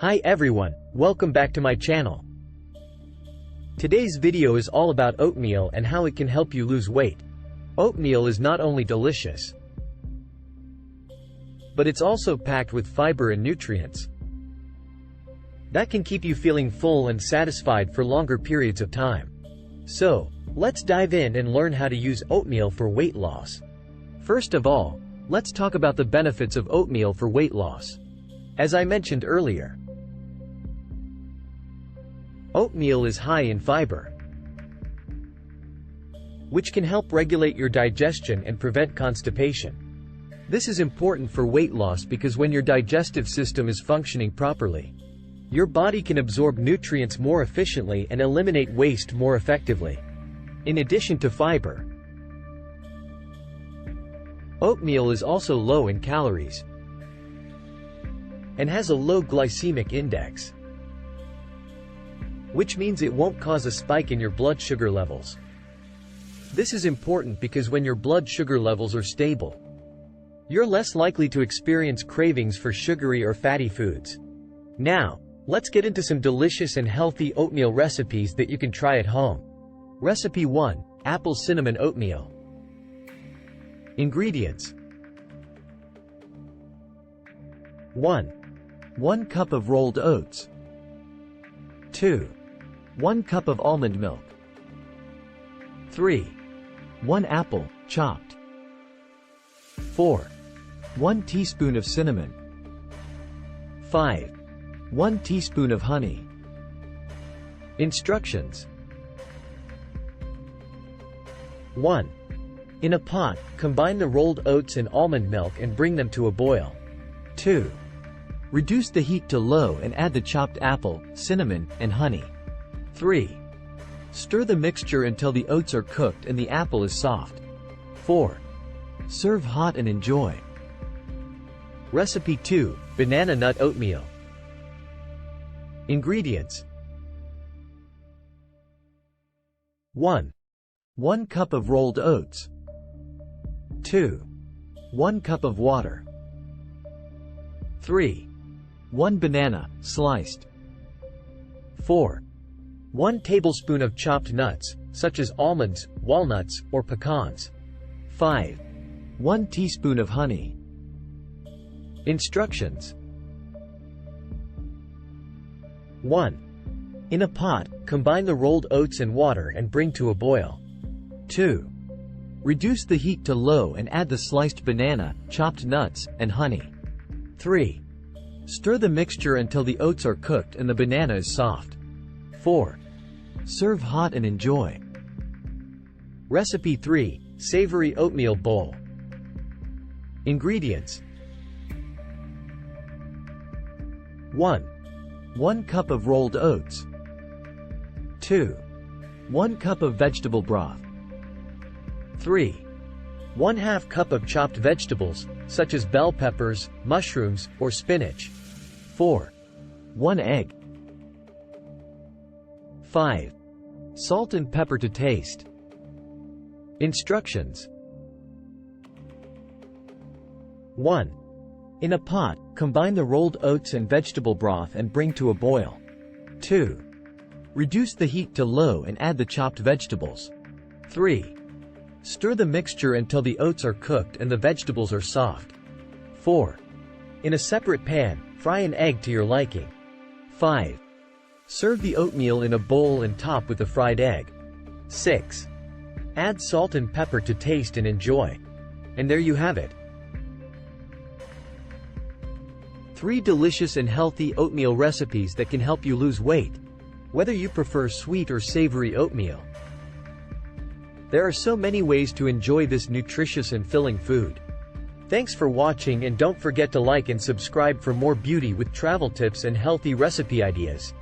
Hi everyone, welcome back to my channel. Today's video is all about oatmeal and how it can help you lose weight. Oatmeal is not only delicious, but it's also packed with fiber and nutrients that can keep you feeling full and satisfied for longer periods of time. So, let's dive in and learn how to use oatmeal for weight loss. First of all, let's talk about the benefits of oatmeal for weight loss. As I mentioned earlier, oatmeal is high in fiber, which can help regulate your digestion and prevent constipation. This is important for weight loss because when your digestive system is functioning properly, your body can absorb nutrients more efficiently and eliminate waste more effectively. In addition to fiber, oatmeal is also low in calories and has a low glycemic index, which means it won't cause a spike in your blood sugar levels. This is important because when your blood sugar levels are stable, you're less likely to experience cravings for sugary or fatty foods. Now, let's get into some delicious and healthy oatmeal recipes that you can try at home. Recipe 1. Apple Cinnamon Oatmeal. Ingredients: 1 cup of rolled oats. 2. 1 cup of almond milk. 3. 1 apple, chopped. 4. 1 teaspoon of cinnamon. 5. 1 teaspoon of honey. Instructions: 1. In a pot, combine the rolled oats and almond milk and bring them to a boil. 2. Reduce the heat to low and add the chopped apple, cinnamon, and honey. 3. Stir the mixture until the oats are cooked and the apple is soft. 4. Serve hot and enjoy. Recipe 2. Banana Nut Oatmeal. Ingredients: 1 cup of rolled oats. 2. 1 cup of water. 3. 1 banana, sliced. 4. 1 tablespoon of chopped nuts, such as almonds, walnuts, or pecans. 5. 1 teaspoon of honey. Instructions: 1. In a pot, combine the rolled oats and water and bring to a boil. 2. Reduce the heat to low and add the sliced banana, chopped nuts, and honey. 3. Stir the mixture until the oats are cooked and the banana is soft. 4. Serve hot and enjoy. Recipe 3. Savory Oatmeal Bowl. Ingredients: 1 cup of rolled oats. 2. 1 cup of vegetable broth. 3. 1/2 cup of chopped vegetables, such as bell peppers, mushrooms, or spinach. 4. 1 egg. 5. Salt and pepper to taste. Instructions: 1. In a pot, combine the rolled oats and vegetable broth and bring to a boil. 2. Reduce the heat to low and add the chopped vegetables. 3. Stir the mixture until the oats are cooked and the vegetables are soft. 4. In a separate pan, fry an egg to your liking. 5. Serve the oatmeal in a bowl and top with the fried egg. 6. Add salt and pepper to taste and enjoy. And there you have it. 3 delicious and healthy oatmeal recipes that can help you lose weight, whether you prefer sweet or savory oatmeal. There are so many ways to enjoy this nutritious and filling food. Thanks for watching, and don't forget to like and subscribe for more beauty with travel tips and healthy recipe ideas.